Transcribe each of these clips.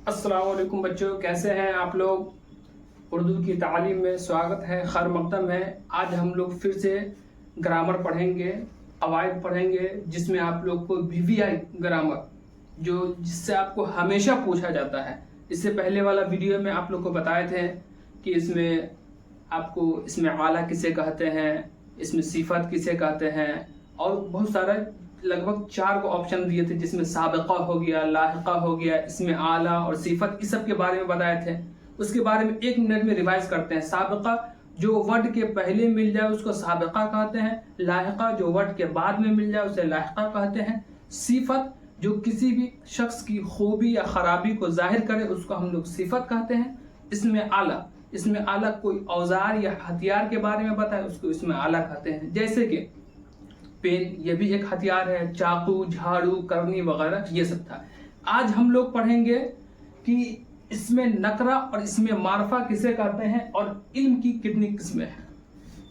अस्सलाम वालेकुम बच्चों, कैसे हैं आप लोग। उर्दू की तालीम में स्वागत है, खैर मकदम है। आज हम लोग फिर से ग्रामर पढ़ेंगे, कवायद पढ़ेंगे, जिसमें आप लोग को वीवीआई ग्रामर जिससे आपको हमेशा पूछा जाता है। इससे पहले वाला वीडियो में आप लोग को बताए थे कि इसमें आला किसे कहते हैं, इसमें सिफत किसे कहते हैं, और बहुत सारा लगभग 4 को ऑप्शन दिए थे, जिसमें साबिका हो गया, लाहिका हो गया, इसमें आला और सिफत, इस सब के बारे में बताए थे। उसके बारे में 1 मिनट में रिवाइज करते हैं। साबिका जो वर्ड के पहले मिल जाए उसको साबिका कहते हैं। लाहिका जो वर्ड के बाद में मिल जाए उसे लाहिका कहते हैं। सिफत जो किसी भी शख्स की खूबी या खराबी को जाहिर करे उसको हम लोग सिफत कहते हैं। इसमें आला कोई औजार या हथियार के बारे में बताए उसको इसमें आला कहते हैं। जैसे कि पेन, ये भी एक हथियार है, चाकू, झाड़ू, करनी वगैरह, ये सब था। आज हम लोग पढ़ेंगे कि इसमें नकरा और इसमें मारफा किसे कहते हैं और इल्म की कितनी किस्में हैं।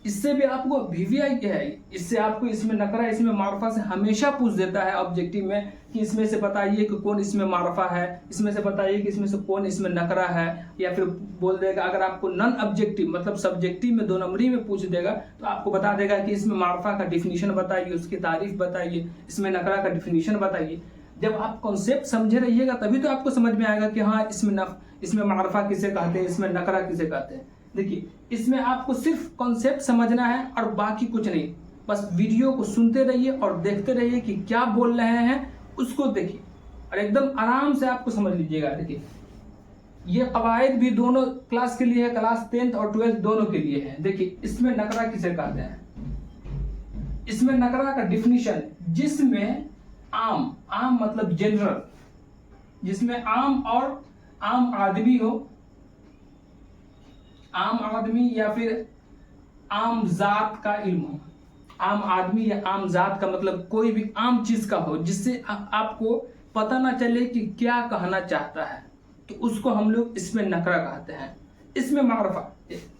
इससे भी आपको वीवीआई क्या है, इससे आपको इसमें नकरा इसमें मारफा से हमेशा पूछ देता है ऑब्जेक्टिव में कि इसमें से बताइए कि कौन इसमें मारफा है, इसमें से बताइए कि इसमें से कौन इसमें नकरा है। या फिर बोल देगा, अगर आपको नॉन ऑब्जेक्टिव मतलब सब्जेक्टिव में 2 नंबरी में पूछ देगा तो आपको बता देगा कि इसमें मारफा का डिफिनीशन बताइए, उसकी तारीफ बताइए, इसमें नकरा का डिफिनीशन बताइए। जब आप कॉन्सेप्ट समझे रहिएगा तभी तो आपको समझ में आएगा कि हाँ इसमें मारफा किसे कहते हैं, इसमें नकरा किसे कहते हैं। देखिए, इसमें आपको सिर्फ कॉन्सेप्ट समझना है और बाकी कुछ नहीं। बस वीडियो को सुनते रहिए और देखते रहिए कि क्या बोल रहे हैं, उसको देखिए और एकदम आराम से आपको समझ लीजिएगा। देखिए, ये कवायद भी दोनों क्लास के लिए है, क्लास 10th और 12th दोनों के लिए है। देखिए, इसमें नकरा किसे कहते हैं। इसमें नकरा का डिफिनीशन, जिसमें आम मतलब जनरल, जिसमें आम और आम आदमी हो, आम आदमी या फिर आम जात का इल्म हो। आम आदमी या आम जात का मतलब कोई भी आम चीज का हो, जिससे आपको पता ना चले कि क्या कहना चाहता है, तो उसको हम लोग इसमें नकरा कहते हैं। इसमें मारफा,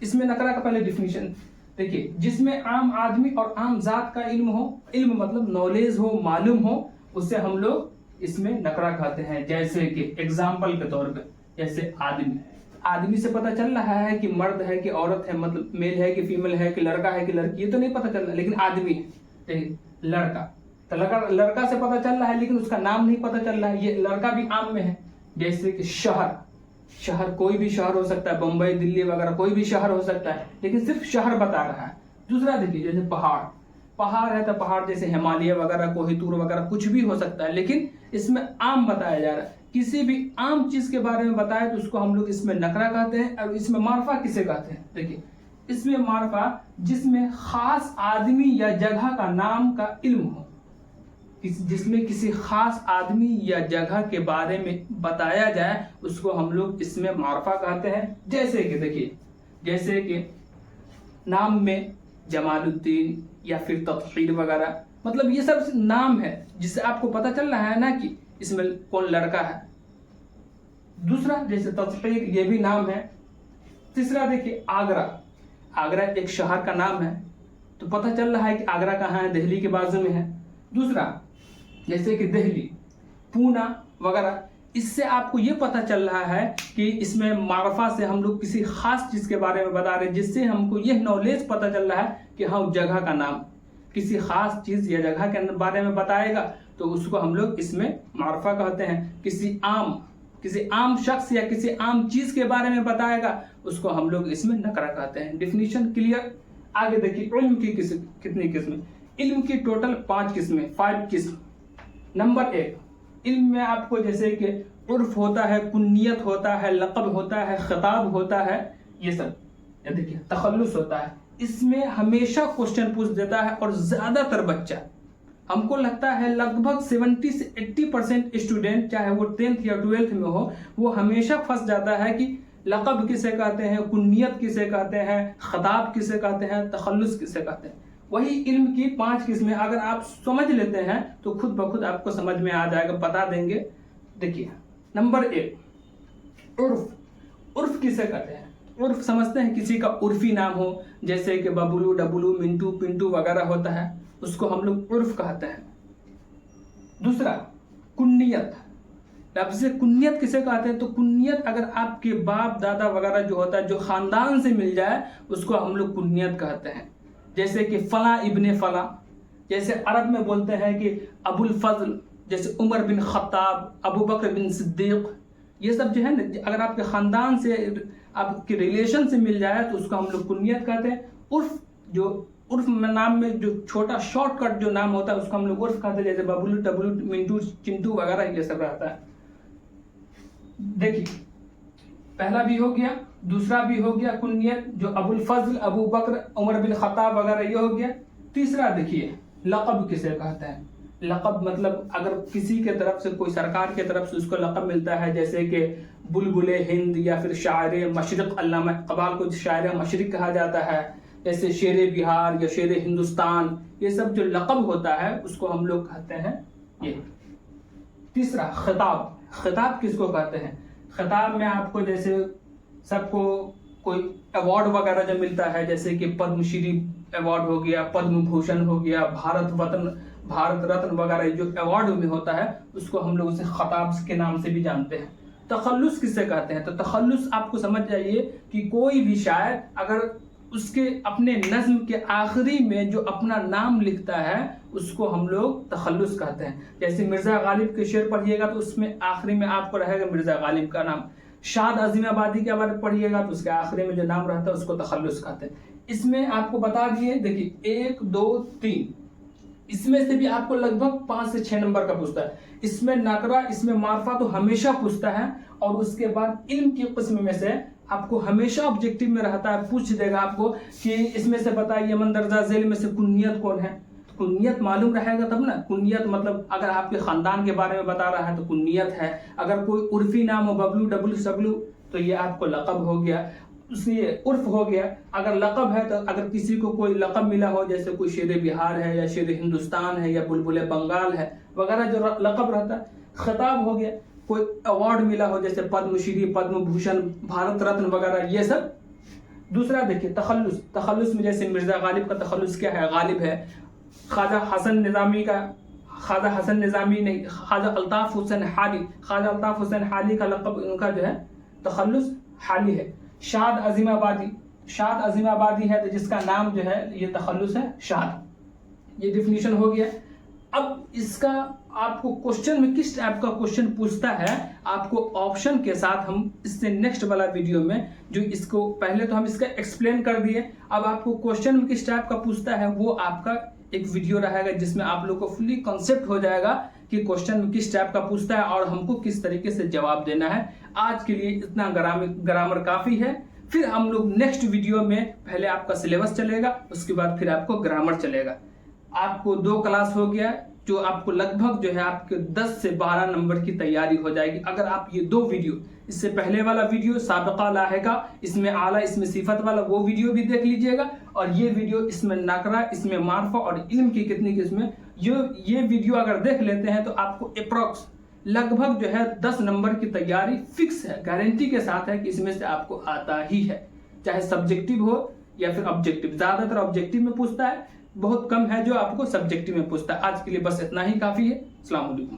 इसमें नकरा का पहले डिफिनीशन देखिए, जिसमें आम आदमी और आम जात का इल्म हो, इल्म मतलब नॉलेज हो, मालूम हो, उससे हम लोग इसमें नकरा कहते हैं। जैसे कि एग्जाम्पल के तौर पे, जैसे आदमी से पता चल रहा है कि मर्द है कि औरत है, मतलब मेल है कि फीमेल है कि लड़का है कि लड़की, ये तो नहीं पता चल रहा, लेकिन आदमी है। लड़का तो लड़का से पता चल रहा है, लेकिन उसका नाम नहीं पता चल रहा है, ये लड़का भी आम में है। जैसे कि शहर कोई भी शहर हो सकता है, बम्बई, दिल्ली वगैरह कोई भी शहर हो सकता है, लेकिन सिर्फ शहर बता रहा है। दूसरा देखिए, जैसे पहाड़ है तो पहाड़ जैसे हिमालय वगैरह, कोहिनूर वगैरह कुछ भी हो सकता है, लेकिन इसमें आम बताया जा रहा है। किसी भी आम चीज के बारे में बताए तो उसको हम लोग इसमें नकरा कहते हैं। और इसमें मारफा किसे कहते हैं। देखिए, इसमें मारफा जिसमें खास आदमी या जगह का नाम का इल्म हो, जिसमें किसी खास आदमी या जगह के बारे में बताया जाए उसको हम लोग इसमें मारफा कहते हैं। जैसे कि देखिए, जैसे कि नाम में जमालुद्दीन या फिर तत्हीर वगैरह, मतलब ये सब नाम है जिससे आपको पता चल रहा है ना कि इसमें कौन लड़का है। दूसरा जैसे तत्हीर, ये भी नाम है। तीसरा देखिए, आगरा एक शहर का नाम है, तो पता चल रहा है कि आगरा कहाँ है, दिल्ली के बाजू में है। दूसरा जैसे कि दिल्ली, पूना वगैरह, इससे आपको ये पता चल रहा है कि इसमें मारफा से हम लोग किसी खास चीज के बारे में बता रहे हैं, जिससे हमको यह नॉलेज पता चल रहा है कि हाँ, जगह का नाम किसी खास चीज या जगह के बारे में बताएगा तो उसको हम लोग इसमें मारफा कहते हैं। किसी आम शख्स या किसी आम चीज के बारे में बताएगा उसको हम लोग इसमें नकरा कहते हैं। Definition clear. आगे देखिए, इल्म की कितनी किस्में। इल्म की टोटल 5 किस्में, 5 किस्म। नंबर 1, इल्म में आपको जैसे कि उर्फ होता है, कुन्नियत होता है, लक़ब होता है, खिताब होता है, ये सब। देखिए, तखल्लुस होता है, इसमें हमेशा क्वेश्चन पूछ देता है और ज्यादातर बच्चा, हमको लगता है लगभग 70 से 80% स्टूडेंट, चाहे वो 10th या 12th में हो, वो हमेशा फंस जाता है कि लक़ब किसे कहते हैं, कुन्नियत किसे कहते हैं, खिताब किसे कहते हैं, तखल्लुस किसे कहते हैं। वही इल्म की 5 किस्में अगर आप समझ लेते हैं तो खुद ब खुद आपको समझ में आ जाएगा, बता देंगे। देखिए, नंबर 1, उर्फ किसे कहते हैं। उर्फ समझते हैं, किसी का उर्फी नाम हो, जैसे कि बबलू, डबलू, मिंटू, पिंटू वगैरह होता है, उसको हम लोग उर्फ कहते हैं। दूसरा कुन्नियत, लफ्ज़ कुन्नियत किसे कहते हैं? तो कुन्नियत अगर आपके बाप दादा वगैरह जो होता है, जो ख़ानदान से मिल जाए, उसको हम लोग कुन्नियत कहते हैं। जैसे कि फ़लाँ इब्ने फ़लाँ, जैसे अरब में बोलते हैं कि अबुल फज़ल, जैसे उमर बिन ख़त्ताब, अबू बकर बिन सिद्दीक़, ये सब जो है ना, अगर आपके ख़ानदान से, आपके रिलेशन से मिल जाए तो उसको हम लोग कुन्नियत कहते हैं। उर्फ में नाम में जो छोटा शॉर्टकट जो नाम होता है उसको हम लोग उर्फ कहते हैं, जैसे बबलू, टबलू, मिंटू, चिंटू वगैरह ये सब रहता है। देखिए, पहला भी हो गया, दूसरा भी हो गया कुन्नियत, जो अबुल फजल, अबू बकर, उमर बिन खत्ताब वगैरह ये हो गया। तीसरा देखिए, लक़ब किसे कहते हैं? लक़ब मतलब अगर किसी के तरफ से, कोई सरकार के तरफ से उसको लक़ब मिलता है, जैसे कि बुलबुले हिंद या फिर शायर मशरिक़, अल्लामा इक़बाल को शायर मशरिक़ कहा जाता है, जैसे शेर बिहार या शेर हिंदुस्तान, ये सब जो लक़ब होता है उसको हम लोग कहते हैं ये। तीसरा खिताब। खिताब किसको कहते हैं? खिताब में आपको जैसे सबको कोई अवार्ड वगैरह जो मिलता है, जैसे कि पद्मश्री अवार्ड हो गया, पद्म भूषण हो गया, भारत रत्न वगैरह जो अवार्ड में होता है उसको हम लोग उसे खिताब के नाम से भी जानते हैं। तखल्लुस किसे कहते हैं? तो तखल्लुस आपको समझ जाइए कि कोई भी शायर अगर उसके अपने नज्म के आखिरी में जो अपना नाम लिखता है उसको हम लोग तखल्लुस कहते हैं। जैसे मिर्ज़ा गालिब के शेर पढ़िएगा तो उसमें आखिरी में आपको रहेगा मिर्ज़ा गालिब का नाम। शाद अज़ीमाबादी के बारे में पढ़िएगा तो उसके आखिरी में जो नाम रहता है उसको तखल्लुस कहते हैं। इसमें आपको बता दिए, देखिए 1 2 3, इसमें से भी आपको लगभग 5 से 6 नंबर का पूछता है। इसमें नकरा, इसमें मार्फा तो हमेशा पूछता है, और उसके बाद इल्म की किस्म में से आपको हमेशा ऑब्जेक्टिव में रहता है, पूछ देगा आपको कि इसमें से बताइए मंदरजा झेल में से कुन्नियत कौन है। कुन्नियत मालूम रहेगा तब ना। कुन्नियत मतलब अगर आपके खानदान के बारे में बता रहा है तो कुन्नियत है। अगर कोई उर्फी नाम हो, बबलू, डबलू, सबलू, तो ये आपको लक़ब हो गया, उसलिए उर्फ हो गया। अगर लक़ब है तो अगर किसी को कोई लक़ब मिला हो, जैसे कोई शेर बिहार है या शेर हिंदुस्तान है या बुलबुल बंगाल है वगैरह जो लक़ब रहता है। खिताब हो गया, कोई अवार्ड मिला हो जैसे पद्मश्री, पद्म भूषण, भारत रत्न वगैरह ये सब। दूसरा देखिए तखल्लुस। तखल्लुस में जैसे मिर्ज़ा गालिब का तखल्लुस क्या है? गालिब है। ख्वाजा हसन निज़ामी का, ख्वाजा हसन निज़ामी नहीं, ख्वाजा अल्ताफ़ हुसैन हाली, ख्वाजा अल्ताफ़ हुसैन हाली का लक़ब उनका जो है तखल्लुस हाली है। शाद अज़ीमाबादी, शाद अज़ीमाबादी है तो जिसका नाम जो है ये तखल्लुस है शाद। ये डिफिनीशन हो गया। अब इसका आपको क्वेश्चन में किस टाइप का क्वेश्चन पूछता है, आपको ऑप्शन के साथ हम इससे नेक्स्ट वाला वीडियो में, जो इसको पहले तो हम इसका एक्सप्लेन कर दिए, अब आपको क्वेश्चन में किस टाइप का पूछता है वो आपका एक वीडियो रहेगा जिसमें आप लोग को फुली कॉन्सेप्ट हो जाएगा कि क्वेश्चन में किस टाइप का पूछता है और हमको किस तरीके से जवाब देना है। आज के लिए इतना ग्रामर काफ़ी है। फिर हम लोग नेक्स्ट वीडियो में पहले आपका सिलेबस चलेगा, उसके बाद फिर आपको ग्रामर चलेगा। आपको 2 क्लास हो गया, जो आपको लगभग जो है आपके 10 से 12 नंबर की तैयारी हो जाएगी अगर आप ये 2 वीडियो, इससे पहले वाला वीडियो साबिका लाहिका, इसमें आला, इसमें सिफत वाला, वो वीडियो भी देख लीजिएगा, और ये वीडियो इसमें नकरा, इसमें मार्फा और इल्म की कितनी किस्में, ये वीडियो अगर देख लेते हैं तो आपको अप्रॉक्स लगभग जो है 10 नंबर की तैयारी फिक्स है, गारंटी के साथ है कि इसमें से आपको आता ही है, चाहे सब्जेक्टिव हो या फिर ऑब्जेक्टिव। ज़्यादातर ऑब्जेक्टिव में पूछता है, बहुत कम है जो आपको सब्जेक्टिव में पूछता है। आज के लिए बस इतना ही काफ़ी है। अस्सलाम वालेकुम।